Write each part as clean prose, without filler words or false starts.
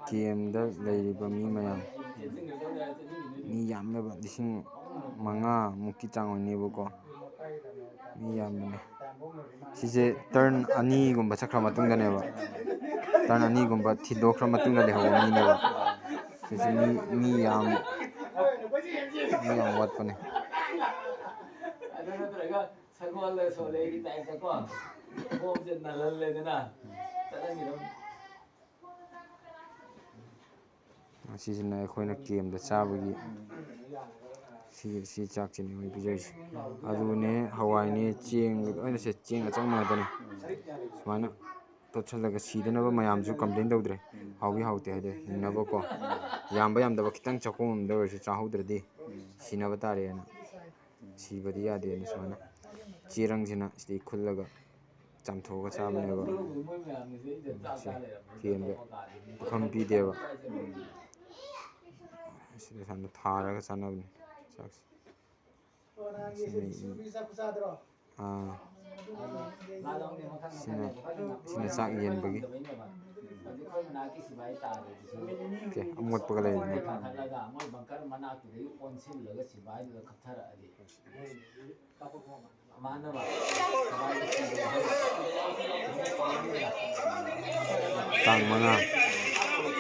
ꯒꯦꯝꯗ ꯂꯩꯔꯤꯕ ꯃꯤ ꯃꯌꯥꯝ ꯃꯤ ꯌꯥꯝꯂꯕ 5,000ꯃꯨꯛꯀꯤ ꯆꯥꯡ ꯑꯣꯏꯅꯦꯕꯀꯣ ꯃꯤ ꯌꯥꯝꯕꯅꯦ ꯁꯤꯁꯦ ꯇꯔꯟ 2ꯒꯨꯝꯕ ꯆꯠꯈ꯭ꯔ ꯃꯇꯨꯡꯗꯅꯦꯕ ꯇꯔꯟ 2ꯒꯨꯝꯕ ꯊꯤꯗꯣꯛꯈ꯭ꯔ ꯃꯇꯨꯡꯗ ꯂꯩꯍꯧꯕ ꯃꯤꯅꯦꯕ ꯁꯤꯁꯦ ꯃꯤ ꯌꯥꯝ ꯋꯥꯠꯄꯅꯦ ꯁꯤꯁꯤꯅ ꯑꯩꯈꯣꯏꯅ ꯀꯦꯝꯗ ꯆꯥꯕꯒꯤ ꯁꯤ ꯆꯥꯛꯁꯤꯅꯤ ꯃꯣꯏ ꯄꯤꯖꯔꯤꯁꯦ ꯑꯂꯨꯅꯦ ꯍꯋꯥꯏꯅꯦ ꯆꯦꯡ ꯂꯣꯏꯅꯁꯦ ꯆꯦꯡ ꯑꯆꯪꯕ ꯉꯥꯛꯇꯅꯦ ꯁꯨꯃꯥꯏꯅ ꯇꯣꯠꯁꯜꯂꯒ ꯁꯤꯗꯅꯕ ꯃꯌꯥꯝꯁꯨ ꯀꯝꯄ꯭ꯂꯦꯟ ꯇꯧꯗ꯭ꯔꯦ ꯍꯥꯎꯏ ꯍꯥꯎꯇꯦ ꯍꯥꯏꯗꯤ ꯍꯤꯡꯅꯕꯀꯣ ꯌꯥꯝꯕ ꯌꯥꯝꯗꯕ ꯈꯤꯇꯪ ꯆꯥꯛꯈꯣꯝ ꯑꯃꯗ ꯑꯣꯏꯔꯁꯨ ꯆꯥꯍꯧꯗ꯭ꯔꯗꯤ ꯁꯤꯅꯕ ꯇꯥꯔꯦꯅ ꯁꯤꯕꯗꯤ ꯌꯥꯗꯦꯅ ꯁꯨꯃꯥꯏꯅ ꯆꯦꯔꯪꯁꯤꯅ ꯁꯤꯗꯩ ꯈꯨꯜꯂꯒ ꯆꯥꯝꯊꯣꯛꯑꯒ ꯆꯥꯕꯅꯦꯕ ꯀꯦꯝꯗ ꯄꯨꯈꯝ ꯄꯤꯗꯦꯕ ꯁꯤꯗ ꯁꯨꯃꯥꯏꯅ ꯊꯥꯔꯒ ꯆꯥꯅꯕꯅꯦ ꯆꯥꯛꯁꯦ ꯁꯤꯅ ꯆꯥꯛ ꯌꯦꯟꯕꯒꯤ ꯑꯃꯣꯠꯄꯒ ꯂꯩꯔꯤꯅꯦ ꯇꯥꯡ 5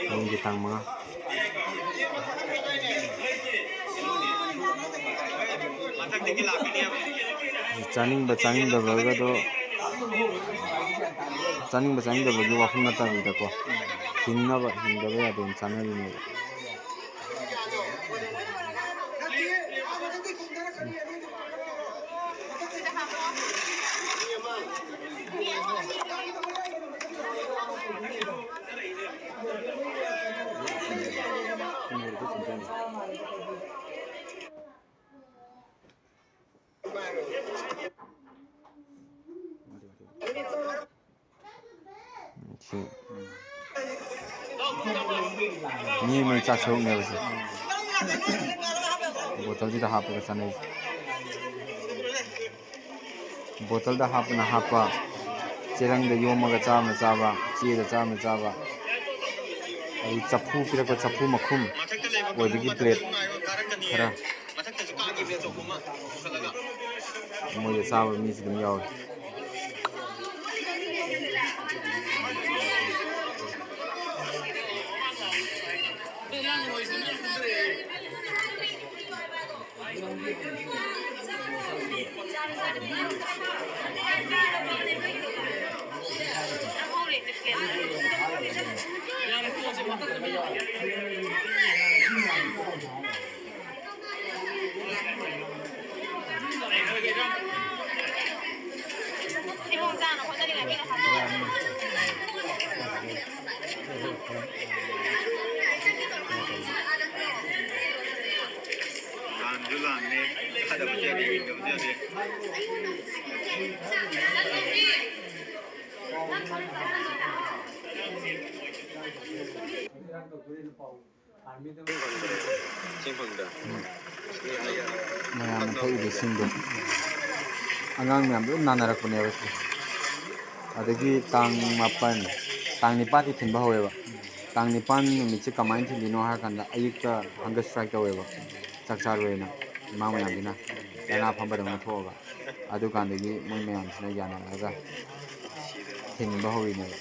ꯍꯌꯦꯡꯒꯤ ꯇꯥꯡ 5 ꯆꯥꯅꯤꯡꯕ ꯆꯥꯅꯤꯡꯗꯕꯒꯗꯣ ꯆꯥꯅꯤꯡꯕ ꯆꯥꯅꯤꯡꯗꯕꯒꯤ ꯋꯥꯐꯝ ꯅꯠꯇꯕꯤꯗꯀꯣ ꯍꯤꯡꯅꯕ ꯍꯤꯡꯗꯕ ꯌꯥꯗꯦꯅ ꯆꯥꯅꯔꯤꯅꯦꯕ ꯃꯤ ꯑꯃꯒꯤ ꯆꯥꯛ ꯁꯔꯨꯛꯅꯦꯕ ꯁꯤ ꯕꯣꯇꯜꯁꯤꯗ ꯍꯥꯞꯄꯒ ꯆꯥꯅꯩꯁꯦ ꯕꯣꯇꯜꯗ ꯍꯥꯞꯄꯅ ꯍꯥꯞꯄ ꯆꯦꯔꯪꯗ ꯌꯣꯝꯃꯒ ꯆꯥꯕꯅ ꯆꯥꯕ ꯆꯦꯗ ꯆꯥꯕꯅ ꯆꯥꯕ ꯑꯗꯨ ꯆꯐꯨ ꯄꯤꯔꯛꯄ ꯆꯐꯨ ꯃꯈꯨꯝ ꯑꯣꯏꯕꯒꯤ ꯄ꯭ꯂꯦꯠ ꯈꯔ ꯃꯣꯏꯗ ꯆꯥꯕ ꯃꯤꯁꯨ ꯑꯗꯨꯝ ꯌꯥꯎꯋꯤ ꯃꯌꯥꯝꯅ ꯊꯛꯏꯕ ꯏꯁꯤꯡꯗꯣ ꯑꯉꯥꯡ ꯃꯌꯥꯝ ꯂꯣꯏ ꯅꯥꯅꯔꯛꯄꯅꯦꯕ ꯁꯤꯗ ꯑꯗꯒꯤ ꯇꯥꯡ 9ꯗꯤ ꯊꯤꯟꯕ ꯍꯧꯋꯦꯕ ꯇꯥꯡ 9 ꯅꯨꯃꯤꯠꯁꯦ ꯀꯃꯥꯏꯅ ꯊꯤꯜꯂꯤꯅꯣ ꯍꯥꯏꯔꯀꯥꯟꯗ ꯑꯌꯨꯛꯇ ꯍꯪꯒꯔ ꯁꯇ꯭ꯔꯥꯏꯛ ꯇꯧꯋꯦꯕ ꯆꯥꯛ ꯆꯥꯔꯣꯏꯅ ꯏꯃꯥ ꯃꯌꯥꯝꯁꯤꯅ ꯂꯥꯏꯅꯥ ꯐꯝꯕꯗꯧꯅ ꯊꯣꯛꯑꯒ ꯑꯗꯨꯀꯥꯟꯗꯒꯤ ꯃꯣꯏ ꯃꯌꯥꯝꯁꯤꯅ ꯌꯥꯅꯔꯛꯑꯒ ꯊꯤꯟꯕ ꯍꯧꯔꯤꯅꯦꯕ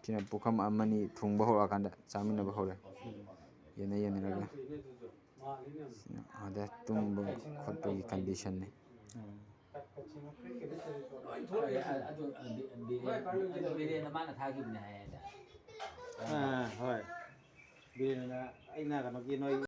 ꯁꯤꯅ ꯄꯨꯈꯝ ꯑꯃꯅꯤ ꯊꯨꯡꯕ ꯍꯧꯔꯛꯑꯀꯥꯟꯗ ꯆꯥꯃꯤꯟꯅꯕ ꯍꯧꯔꯦ ꯌꯦꯟꯅꯔꯒ ꯁꯤꯅ ꯑꯥꯗ ꯇꯨꯝꯕ ꯈꯣꯠꯄꯒꯤ ꯀꯟꯗꯤꯁꯟꯅꯤ ꯍꯣꯏ ꯕꯤꯔꯦꯟꯅ ꯑꯩꯅ ꯀꯩꯅꯣꯒꯤ ꯅꯣꯏ